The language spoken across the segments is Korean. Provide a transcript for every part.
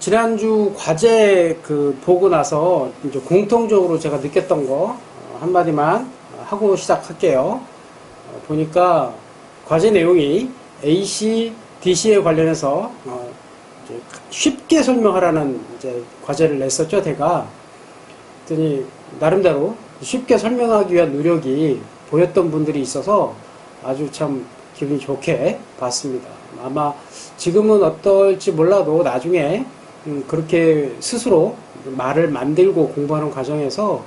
지난주 과제 보고 나서 이제 공통적으로 제가 느꼈던 거 한마디만 하고 시작할게요. 보니까 과제 내용이 AC, DC에 관련해서 이제 쉽게 설명하라는 이제 과제를 냈었죠, 제가. 그랬더니 나름대로 쉽게 설명하기 위한 노력이 보였던 분들이 있어서 아주 참 기분이 좋게 봤습니다. 아마 지금은 어떨지 몰라도 나중에 그렇게 스스로 말을 만들고 공부하는 과정에서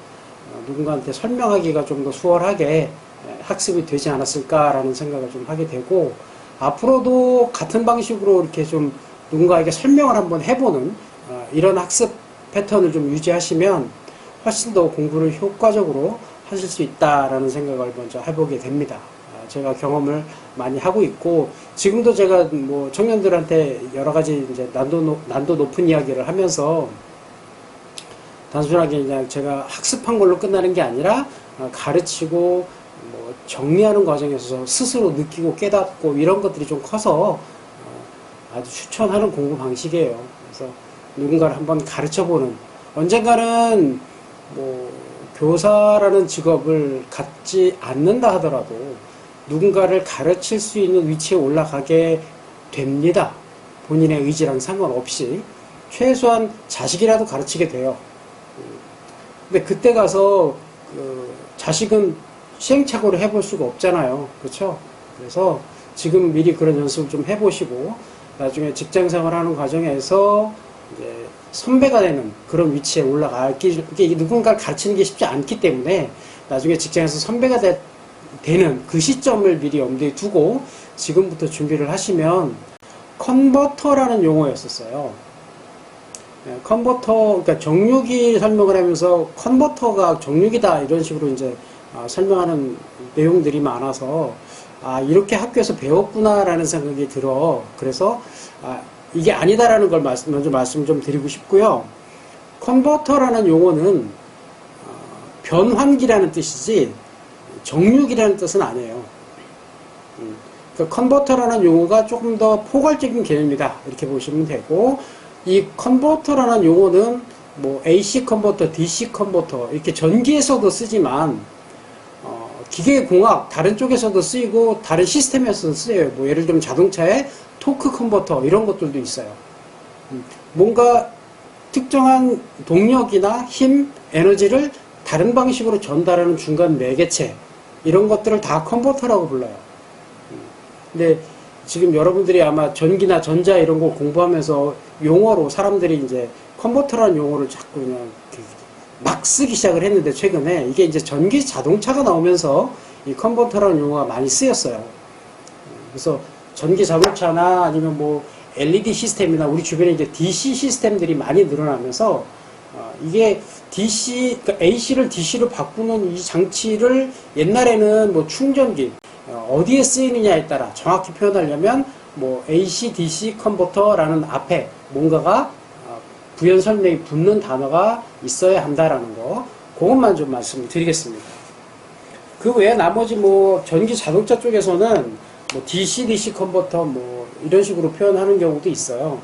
누군가한테 설명하기가 좀 더 수월하게 학습이 되지 않았을까라는 생각을 좀 하게 되고, 앞으로도 같은 방식으로 이렇게 좀 누군가에게 설명을 한번 해보는 이런 학습 패턴을 좀 유지하시면 훨씬 더 공부를 효과적으로 하실 수 있다라는 생각을 먼저 해보게 됩니다. 제가 경험을 많이 하고 있고, 지금도 제가 뭐 청년들한테 여러 가지 이제 난도 높은 이야기를 하면서 단순하게 그냥 제가 학습한 걸로 끝나는 게 아니라 가르치고 뭐 정리하는 과정에서 스스로 느끼고 깨닫고 이런 것들이 좀 커서 아주 추천하는 공부 방식이에요. 그래서 누군가를 한번 가르쳐보는, 언젠가는 뭐 교사라는 직업을 갖지 않는다 하더라도 누군가를 가르칠 수 있는 위치에 올라가게 됩니다. 본인의 의지랑 상관없이 최소한 자식이라도 가르치게 돼요. 근데 그때 가서 자식은 시행착오를 해볼 수가 없잖아요. 그렇죠? 그래서 지금 미리 그런 연습을 좀 해보시고 나중에 직장생활 하는 과정에서 이제 선배가 되는 그런 위치에 올라가기, 이게 누군가를 가르치는 게 쉽지 않기 때문에 나중에 직장에서 선배가 되는 그 시점을 미리 염두에 두고 지금부터 준비를 하시면, 컨버터라는 용어였었어요. 컨버터, 그러니까 정육이 설명을 하면서 컨버터가 정육이다 이런 식으로 이제 설명하는 내용들이 많아서 이렇게 학교에서 배웠구나라는 생각이 들어. 그래서 이게 아니다라는 걸 먼저 말씀 좀 드리고 싶고요. 컨버터라는 용어는 변환기라는 뜻이지 정육이라는 뜻은 아니에요. 그러니까 컨버터라는 용어가 조금 더 포괄적인 개념이다 이렇게 보시면 되고, 이 컨버터라는 용어는 뭐 AC 컨버터, DC 컨버터 이렇게 전기에서도 쓰지만 기계공학 다른 쪽에서도 쓰이고 다른 시스템에서도 쓰여요. 뭐 예를 들면 자동차에 토크 컨버터 이런 것들도 있어요. 뭔가 특정한 동력이나 힘, 에너지를 다른 방식으로 전달하는 중간 매개체, 이런 것들을 다 컨버터라고 불러요. 근데 지금 여러분들이 아마 전기나 전자 이런 거 공부하면서 용어로 사람들이 이제 컨버터라는 용어를 자꾸 그냥 막 쓰기 시작을 했는데, 최근에 이게 이제 전기 자동차가 나오면서 이 컨버터라는 용어가 많이 쓰였어요. 그래서 전기 자동차나 아니면 뭐 LED 시스템이나 우리 주변에 이제 DC 시스템들이 많이 늘어나면서 이게 DC, 그러니까 AC를 DC로 바꾸는 이 장치를 옛날에는 뭐 충전기 어디에 쓰이느냐에 따라 정확히 표현하려면 뭐 AC, DC 컨버터라는 앞에 뭔가가 부연 설명이 붙는 단어가 있어야 한다라는 거, 그것만 좀 말씀드리겠습니다. 그 외에 나머지 뭐 전기 자동차 쪽에서는 뭐 DC, DC 컨버터 뭐 이런 식으로 표현하는 경우도 있어요.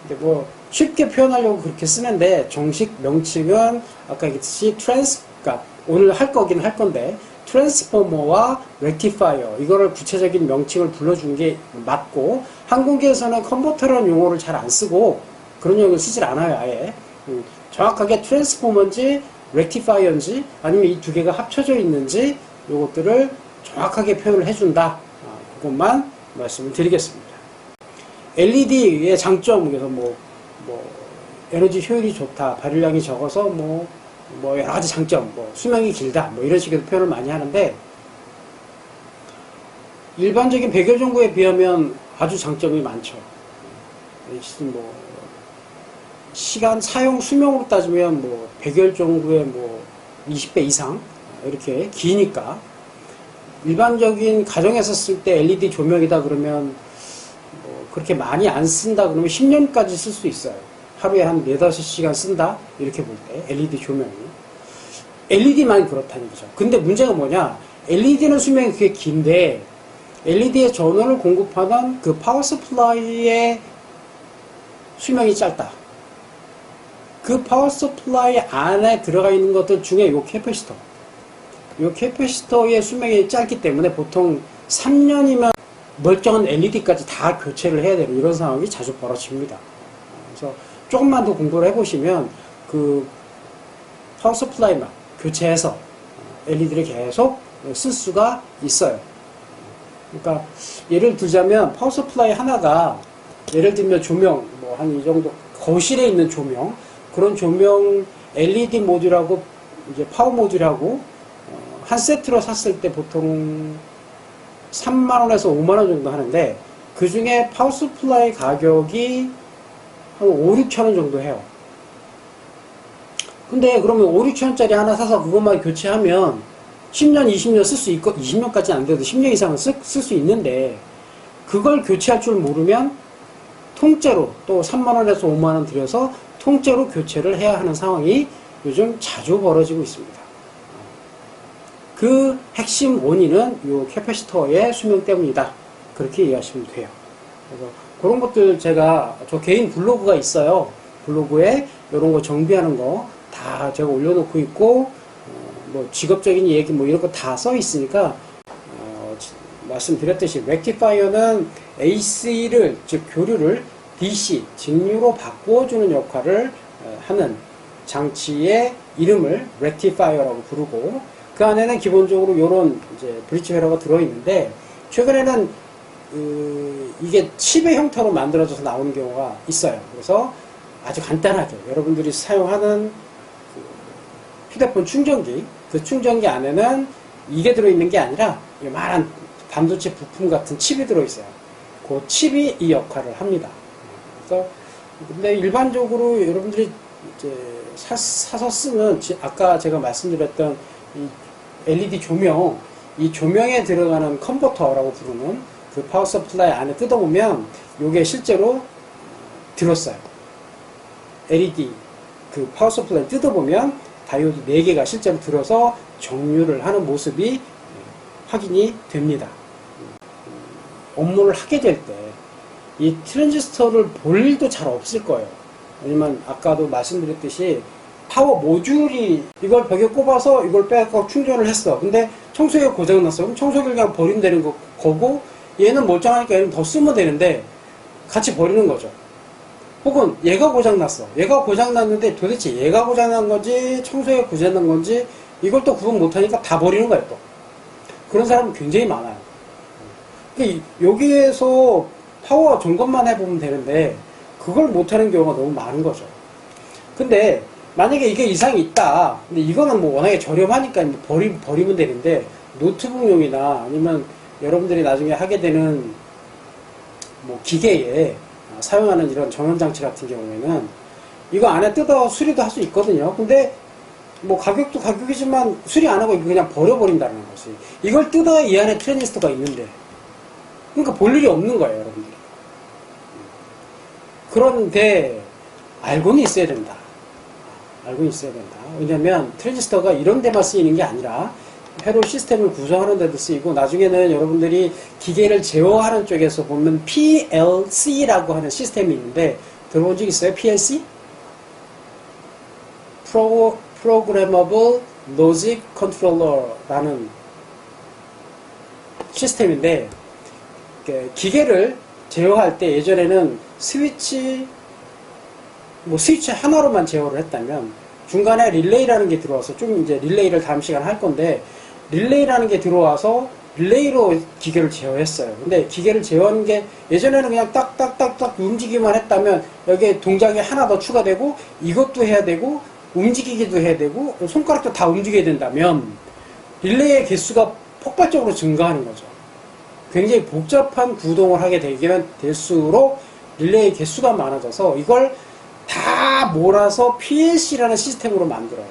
근데 뭐 쉽게 표현하려고 그렇게 쓰는데 정식 명칭은 아까 얘기했듯이 그러니까 오늘 할 거긴 할 건데 트랜스포머와 렉티파이어, 이거를 구체적인 명칭을 불러준 게 맞고, 항공기에서는 컨버터라는 용어를 잘 안 쓰고 그런 용어를 쓰질 않아요. 아예 정확하게 트랜스포머인지 렉티파이어인지 아니면 이 두 개가 합쳐져 있는지 이것들을 정확하게 표현을 해준다. 그것만 말씀을 드리겠습니다. LED의 장점, 그래서 뭐 에너지 효율이 좋다, 발열량이 적어서 뭐 여러 가지 장점, 뭐 수명이 길다, 뭐 이런 식의 표현을 많이 하는데, 일반적인 백열전구에 비하면 아주 장점이 많죠. 뭐 시간 사용 수명으로 따지면 뭐 백열전구의 뭐 20배 이상 이렇게 기니까, 일반적인 가정에서 쓸 때 LED 조명이다 그러면 뭐 그렇게 많이 안 쓴다 그러면 10년까지 쓸 수 있어요. 하루에 한 4-5시간 쓴다 이렇게 볼 때 LED 조명이. LED만 그렇다는 거죠. 근데 문제가 뭐냐, LED는 수명이 그게 긴데 LED의 전원을 공급하는 그 파워 서플라이의 수명이 짧다. 그 파워 서플라이 안에 들어가 있는 것들 중에 요 캐패시터의 수명이 짧기 때문에 보통 3년이면 멀쩡한 LED까지 다 교체를 해야 되는 이런 상황이 자주 벌어집니다. 그래서 조금만 더 공부를 해보시면 그 파워 서플라이만 교체해서 LED를 계속 쓸 수가 있어요. 그러니까 예를 들자면 파워 서플라이 하나가 예를 들면 조명 뭐 한 이 정도 거실에 있는 조명 그런 조명 LED 모듈하고 이제 파워 모듈하고 한 세트로 샀을 때 보통 3만원에서 5만원 정도 하는데 그 중에 파워 서플라이 가격이 한 5, 6천원 정도 해요. 근데 그러면 5, 6천원짜리 하나 사서 그것만 교체하면 10년, 20년 쓸 수 있고 20년까지는 안 돼도 10년 이상은 쓸 수 있는데 그걸 교체할 줄 모르면 통째로 또 3만원에서 5만원 들여서 통째로 교체를 해야 하는 상황이 요즘 자주 벌어지고 있습니다. 그 핵심 원인은 이 캐패시터의 수명 때문이다. 그렇게 이해하시면 돼요. 그래서 그런 것들 저 개인 블로그가 있어요. 블로그에 이런 거 정비하는 거 다 제가 올려놓고 있고 뭐 직업적인 얘기 뭐 이런 거 다 써 있으니까 말씀드렸듯이 렉티파이어는 AC를 즉 교류를 DC 직류로 바꿔주는 역할을 하는 장치의 이름을 렉티파이어라고 부르고 그 안에는 기본적으로 이런 이제 브릿지 회로가 들어있는데 최근에는 이게 칩의 형태로 만들어져서 나오는 경우가 있어요. 그래서 아주 간단하게 여러분들이 사용하는 휴대폰 충전기 그 충전기 안에는 이게 들어있는 게 아니라 요만한 반도체 부품 같은 칩이 들어있어요. 그 칩이 이 역할을 합니다. 그래서 근데 일반적으로 여러분들이 이제 사서 쓰는 아까 제가 말씀드렸던 이 LED 조명 이 조명에 들어가는 컨버터라고 부르는 그 파워 서플라이 안에 뜯어보면 이게 실제로 들었어요. LED 그 파워 서플라이 뜯어보면 다이오드 4개가 실제로 들어서 정류를 하는 모습이 확인이 됩니다. 업무를 하게 될 때 이 트랜지스터를 볼 일도 잘 없을 거예요. 왜냐면 아까도 말씀드렸듯이 파워 모듈이 이걸 벽에 꼽아서 이걸 빼고 충전을 했어. 근데 청소기가 고장났어. 그럼 청소기를 그냥 버리면 되는 거고 얘는 멀쩡하니까 얘는 더 쓰면 되는데 같이 버리는 거죠. 혹은 얘가 고장났어. 얘가 고장났는데 도대체 얘가 고장난 건지 청소기가 고장난 건지 이걸 또 구분 못하니까 다 버리는 거예요. 또 그런 사람은 굉장히 많아요. 그러니까 여기에서 파워 점검만 해보면 되는데 그걸 못하는 경우가 너무 많은 거죠. 근데 만약에 이게 이상이 있다. 근데 이거는 뭐 워낙에 저렴하니까 버리면 되는데 노트북용이나 아니면 여러분들이 나중에 하게 되는 뭐 기계에 사용하는 이런 전원장치 같은 경우에는 이거 안에 뜯어 수리도 할 수 있거든요. 근데 뭐 가격도 가격이지만 수리 안 하고 이거 그냥 버려버린다는 거지. 이걸 뜯어야 이 안에 트랜지스터가 있는데 그러니까 볼 일이 없는 거예요, 여러분들이. 그런데 알고는 있어야 된다. 알고 있어야 된다. 왜냐면 트랜지스터가 이런 데만 쓰이는 게 아니라 회로 시스템을 구성하는 데도 쓰이고 나중에는 여러분들이 기계를 제어하는 쪽에서 보면 PLC라고 하는 시스템이 있는데 들어본 적 있어요? PLC? Programmable Logic Controller라는 시스템인데 기계를 제어할 때 예전에는 스위치 하나로만 제어를 했다면 중간에 릴레이라는 게 들어와서 좀 이제 릴레이를 다음 시간에 할 건데 릴레이라는 게 들어와서 릴레이로 기계를 제어했어요. 근데 기계를 제어하는 게 예전에는 그냥 딱딱딱딱 움직이기만 했다면 여기에 동작이 하나 더 추가되고 이것도 해야 되고 움직이기도 해야 되고 손가락도 다 움직여야 된다면 릴레이의 개수가 폭발적으로 증가하는 거죠. 굉장히 복잡한 구동을 하게 되면 될수록 릴레이의 개수가 많아져서 이걸 다 몰아서 PLC라는 시스템으로 만들어요.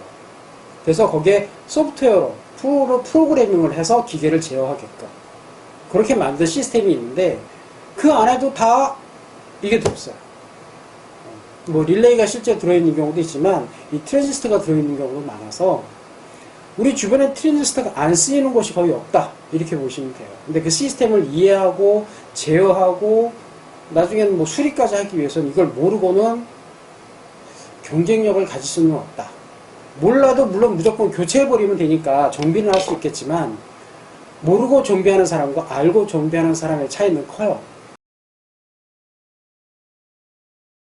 그래서 거기에 소프트웨어로 프로그래밍을 해서 기계를 제어하게끔 그렇게 만든 시스템이 있는데 그 안에도 다 이게 들었어요. 뭐 릴레이가 실제 들어있는 경우도 있지만 이 트랜지스터가 들어있는 경우도 많아서 우리 주변에 트랜지스터가 안 쓰이는 곳이 거의 없다 이렇게 보시면 돼요. 근데 그 시스템을 이해하고 제어하고 나중에는 뭐 수리까지 하기 위해서는 이걸 모르고는 경쟁력을 가질 수는 없다. 몰라도 물론 무조건 교체해버리면 되니까 정비는 할 수 있겠지만 모르고 정비하는 사람과 알고 정비하는 사람의 차이는 커요.